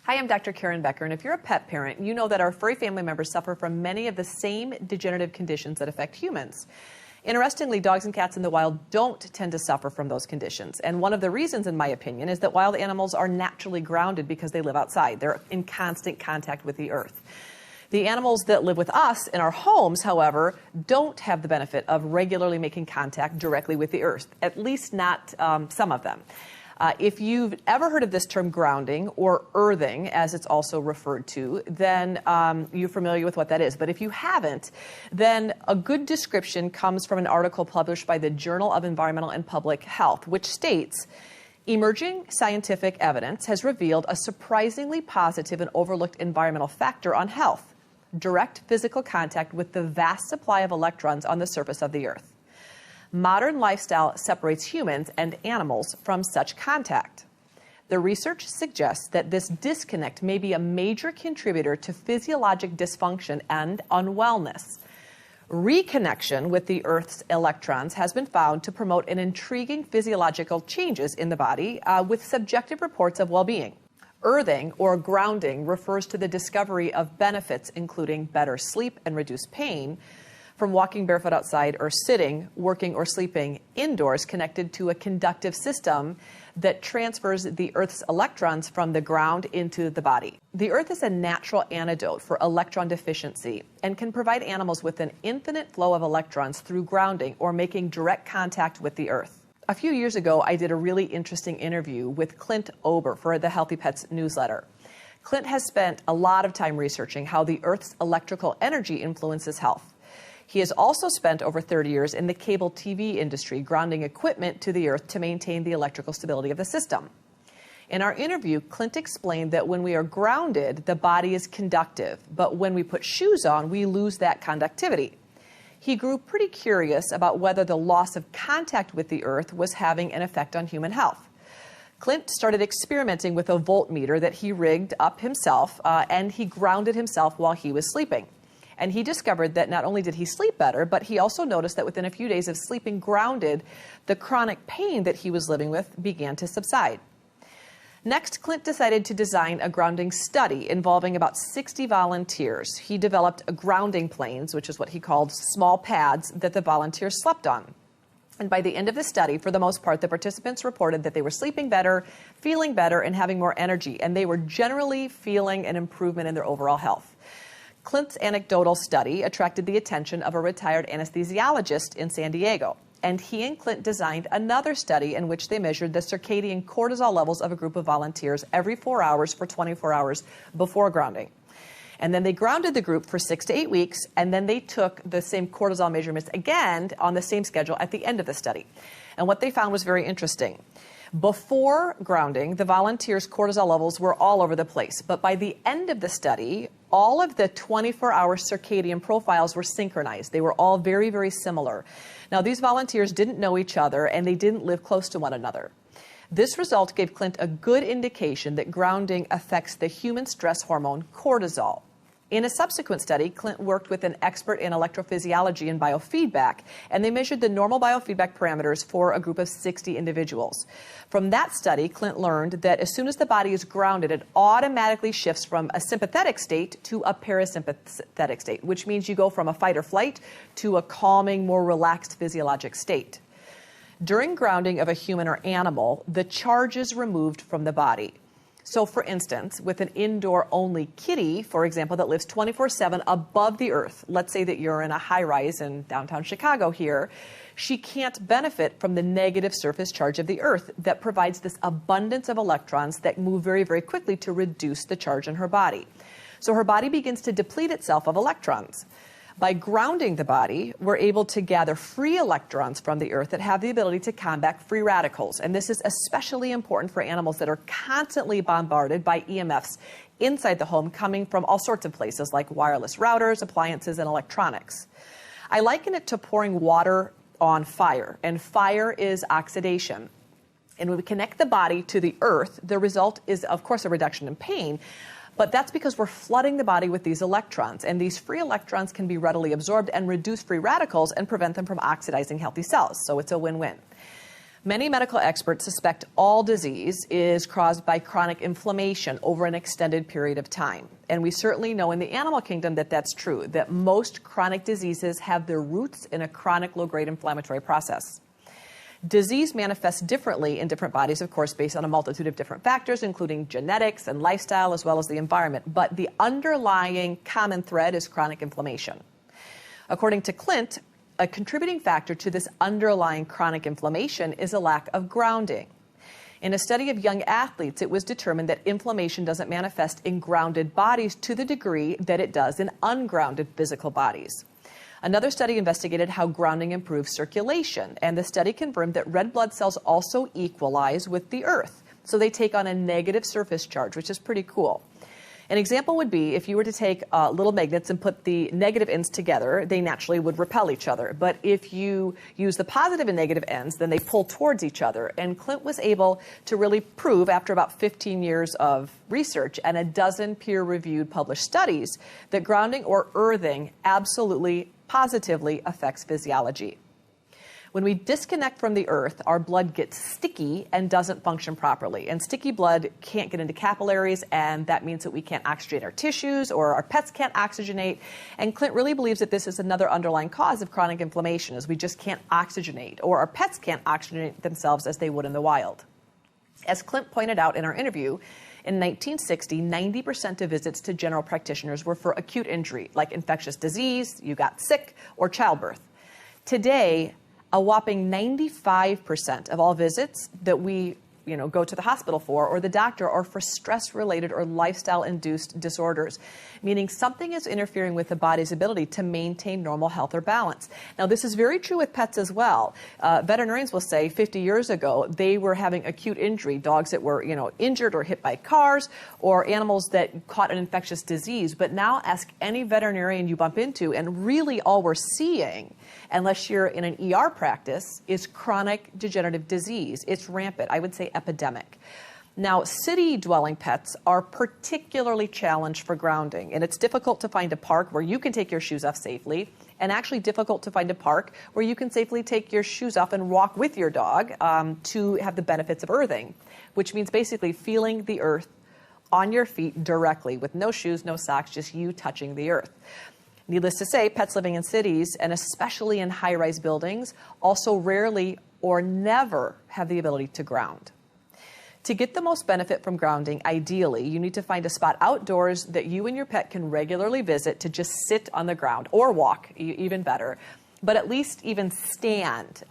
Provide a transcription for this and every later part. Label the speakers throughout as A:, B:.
A: Hi, I'm Dr. Karen Becker, and if you're a pet parent, you know that our furry family members suffer from many of the same degenerative conditions that affect humans. Interestingly, dogs and cats in the wild don't tend to suffer from those conditions. And one of the reasons, in my opinion, is that wild animals are naturally grounded because they live outside. They're in constant contact with the earth. The animals that live with us in our homes, however, don't have the benefit of regularly making contact directly with the earth, at least not some of them. If you've ever heard of this term grounding or earthing, as it's also referred to, then you're familiar with what that is. But if you haven't, then a good description comes from an article published by the Journal of Environmental and Public Health, which states, emerging scientific evidence has revealed a surprisingly positive and overlooked environmental factor on health: direct physical contact with the vast supply of electrons on the surface of the earth. Modern lifestyle separates humans and animals from such contact. The research suggests that this disconnect may be a major contributor to physiologic dysfunction and unwellness. Reconnection with the Earth's electrons has been found to promote an intriguing physiological changes in the body with subjective reports of well-being. Earthing or grounding refers to the discovery of benefits including better sleep and reduced pain from walking barefoot outside or sitting, working, or sleeping indoors connected to a conductive system that transfers the Earth's electrons from the ground into the body. The Earth is a natural antidote for electron deficiency and can provide animals with an infinite flow of electrons through grounding or making direct contact with the Earth. A few years ago, I did a really interesting interview with Clint Ober for the Healthy Pets newsletter. Clint has spent a lot of time researching how the Earth's electrical energy influences health. He has also spent over 30 years in the cable TV industry grounding equipment to the earth to maintain the electrical stability of the system. In our interview, Clint explained that when we are grounded, the body is conductive, but when we put shoes on, we lose that conductivity. He grew pretty curious about whether the loss of contact with the earth was having an effect on human health. Clint started experimenting with a voltmeter that he rigged up himself, and he grounded himself while he was sleeping. And he discovered that not only did he sleep better, but he also noticed that within a few days of sleeping grounded, the chronic pain that he was living with began to subside. Next, Clint decided to design a grounding study involving about 60 volunteers. He developed grounding planes, which is what he called small pads that the volunteers slept on. And by the end of the study, for the most part, the participants reported that they were sleeping better, feeling better, and having more energy. And they were generally feeling an improvement in their overall health. Clint's anecdotal study attracted the attention of a retired anesthesiologist in San Diego, and he and Clint designed another study in which they measured the circadian cortisol levels of a group of volunteers every 4 hours for 24 hours before grounding. And then they grounded the group for 6 to 8 weeks, and then they took the same cortisol measurements again on the same schedule at the end of the study. And what they found was very interesting. Before grounding, the volunteers' cortisol levels were all over the place. But by the end of the study, all of the 24-hour circadian profiles were synchronized. They were all very, very similar. Now, these volunteers didn't know each other, and they didn't live close to one another. This result gave Clint a good indication that grounding affects the human stress hormone cortisol. In a subsequent study, Clint worked with an expert in electrophysiology and biofeedback, and they measured the normal biofeedback parameters for a group of 60 individuals. From that study, Clint learned that as soon as the body is grounded, it automatically shifts from a sympathetic state to a parasympathetic state, which means you go from a fight or flight to a calming, more relaxed physiologic state. During grounding of a human or animal, the charge is removed from the body. So, for instance, with an indoor-only kitty, for example, that lives 24/7 above the earth, let's say that you're in a high-rise in downtown Chicago here, she can't benefit from the negative surface charge of the earth that provides this abundance of electrons that move very, very quickly to reduce the charge in her body. So her body begins to deplete itself of electrons. By grounding the body, we're able to gather free electrons from the earth that have the ability to combat free radicals. And this is especially important for animals that are constantly bombarded by EMFs inside the home coming from all sorts of places like wireless routers, appliances, and electronics. I liken it to pouring water on fire, and fire is oxidation. And when we connect the body to the earth, the result is, of course, a reduction in pain. But that's because we're flooding the body with these electrons, and these free electrons can be readily absorbed and reduce free radicals and prevent them from oxidizing healthy cells. So it's a win-win. Many medical experts suspect all disease is caused by chronic inflammation over an extended period of time. And we certainly know in the animal kingdom that that's true, that most chronic diseases have their roots in a chronic low-grade inflammatory process. Disease manifests differently in different bodies, of course, based on a multitude of different factors, including genetics and lifestyle, as well as the environment. But the underlying common thread is chronic inflammation. According to Clint, a contributing factor to this underlying chronic inflammation is a lack of grounding. In a study of young athletes, it was determined that inflammation doesn't manifest in grounded bodies to the degree that it does in ungrounded physical bodies. Another study investigated how grounding improves circulation, and the study confirmed that red blood cells also equalize with the earth. So they take on a negative surface charge, which is pretty cool. An example would be if you were to take little magnets and put the negative ends together, they naturally would repel each other. But if you use the positive and negative ends, then they pull towards each other. And Clint was able to really prove, after about 15 years of research and a dozen peer-reviewed published studies, that grounding or earthing absolutely, positively affects physiology. When we disconnect from the earth, our blood gets sticky and doesn't function properly. And sticky blood can't get into capillaries, and that means that we can't oxygenate our tissues, or our pets can't oxygenate. And Clint really believes that this is another underlying cause of chronic inflammation, is we just can't oxygenate, or our pets can't oxygenate themselves as they would in the wild. As Clint pointed out in our interview, in 1960, 90% of visits to general practitioners were for acute injury, like infectious disease, you got sick, or childbirth. Today, a whopping 95% of all visits that we go to the hospital for or the doctor are for stress-related or lifestyle-induced disorders, meaning something is interfering with the body's ability to maintain normal health or balance. Now, this is very true with pets as well. Veterinarians will say 50 years ago, they were having acute injury, dogs that were, injured or hit by cars, or animals that caught an infectious disease. But now ask any veterinarian you bump into, and really all we're seeing, unless you're in an ER practice, is chronic degenerative disease. It's rampant. I would say epidemic. Now, city-dwelling pets are particularly challenged for grounding, and it's difficult to find a park where you can take your shoes off safely, and actually difficult to find a park where you can safely take your shoes off and walk with your dog to have the benefits of earthing, which means basically feeling the earth on your feet directly with no shoes, no socks, just you touching the earth. Needless to say, pets living in cities, and especially in high-rise buildings, also rarely or never have the ability to ground. To get the most benefit from grounding, ideally, you need to find a spot outdoors that you and your pet can regularly visit to just sit on the ground, or walk, even better, but at least even stand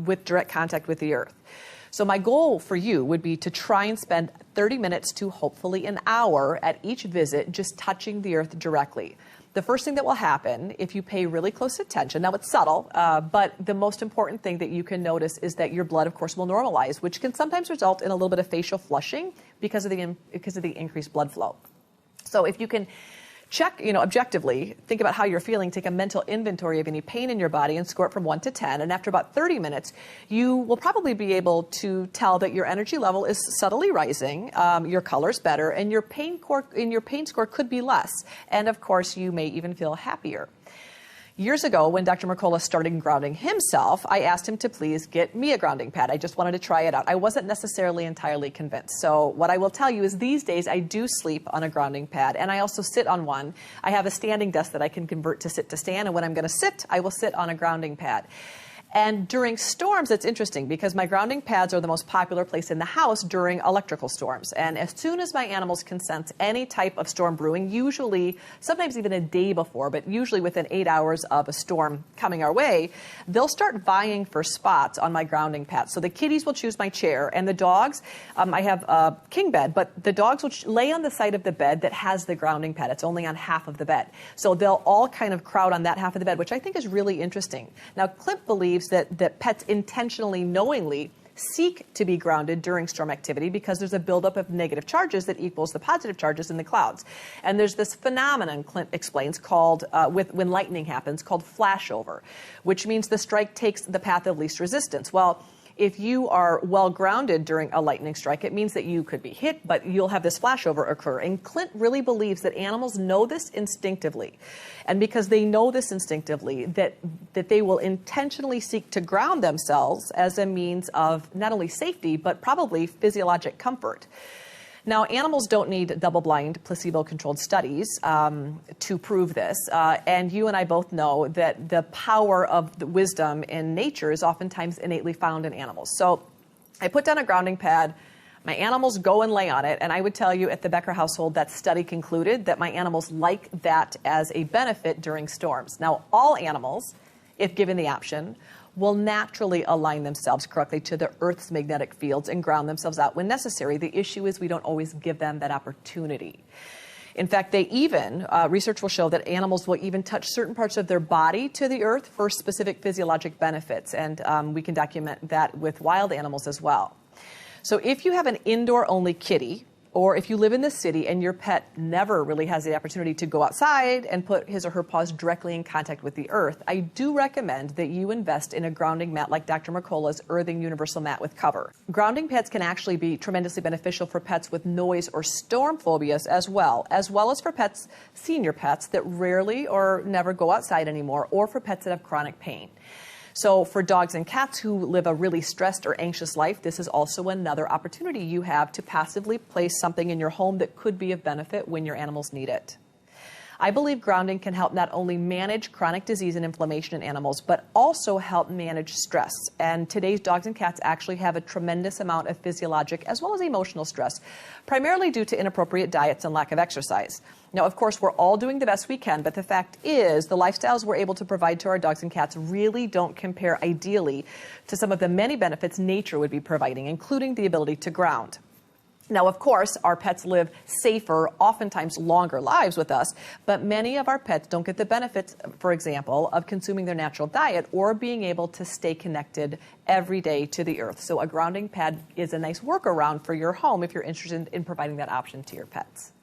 A: with direct contact with the earth. So my goal for you would be to try and spend 30 minutes to hopefully an hour at each visit just touching the earth directly. The first thing that will happen if you pay really close attention, now it's subtle, but the most important thing that you can notice is that your blood, of course, will normalize, which can sometimes result in a little bit of facial flushing because of the increased blood flow. So if you can check, objectively, think about how you're feeling, take a mental inventory of any pain in your body and score it from 1 to 10. And after about 30 minutes, you will probably be able to tell that your energy level is subtly rising, your color's better, and your pain score could be less. And of course, you may even feel happier. Years ago, when Dr. Mercola started grounding himself, I asked him to please get me a grounding pad. I just wanted to try it out. I wasn't necessarily entirely convinced. So what I will tell you is these days I do sleep on a grounding pad, and I also sit on one. I have a standing desk that I can convert to sit to stand, and when I'm going to sit, I will sit on a grounding pad. And during storms, it's interesting because my grounding pads are the most popular place in the house during electrical storms. And as soon as my animals can sense any type of storm brewing, usually, sometimes even a day before, but usually within 8 hours of a storm coming our way, they'll start vying for spots on my grounding pads. So the kitties will choose my chair, and the dogs, I have a king bed, but the dogs will lay on the side of the bed that has the grounding pad. It's only on half of the bed. So they'll all kind of crowd on that half of the bed, which I think is really interesting. Now, Clint believes that pets intentionally, knowingly seek to be grounded during storm activity because there's a buildup of negative charges that equals the positive charges in the clouds. And there's this phenomenon, Clint explains, called, when lightning happens, called flashover, which means the strike takes the path of least resistance. Well, if you are well grounded during a lightning strike, it means that you could be hit, but you'll have this flashover occur. And Clint really believes that animals know this instinctively. And because they know this instinctively, that they will intentionally seek to ground themselves as a means of not only safety, but probably physiologic comfort. Now, animals don't need double-blind, placebo-controlled studies to prove this. And you and I both know that the power of the wisdom in nature is oftentimes innately found in animals. So I put down a grounding pad. My animals go and lay on it. And I would tell you at the Becker household, that study concluded that my animals like that as a benefit during storms. Now, all animals, if given the option, will naturally align themselves correctly to the Earth's magnetic fields and ground themselves out when necessary. The issue is we don't always give them that opportunity. In fact, they even, research will show that animals will even touch certain parts of their body to the Earth for specific physiologic benefits. And we can document that with wild animals as well. So if you have an indoor-only kitty, or if you live in the city and your pet never really has the opportunity to go outside and put his or her paws directly in contact with the earth, I do recommend that you invest in a grounding mat like Dr. Mercola's Earthing Universal Mat with Cover. Grounding pads can actually be tremendously beneficial for pets with noise or storm phobias as well as for pets, senior pets that rarely or never go outside anymore, or for pets that have chronic pain. So for dogs and cats who live a really stressed or anxious life, this is also another opportunity you have to passively place something in your home that could be of benefit when your animals need it. I believe grounding can help not only manage chronic disease and inflammation in animals, but also help manage stress. And today's dogs and cats actually have a tremendous amount of physiologic as well as emotional stress, primarily due to inappropriate diets and lack of exercise. Now, of course, we're all doing the best we can, but the fact is the lifestyles we're able to provide to our dogs and cats really don't compare ideally to some of the many benefits nature would be providing, including the ability to ground. Now, of course, our pets live safer, oftentimes longer lives with us, but many of our pets don't get the benefits, for example, of consuming their natural diet or being able to stay connected every day to the earth. So a grounding pad is a nice workaround for your home if you're interested in providing that option to your pets.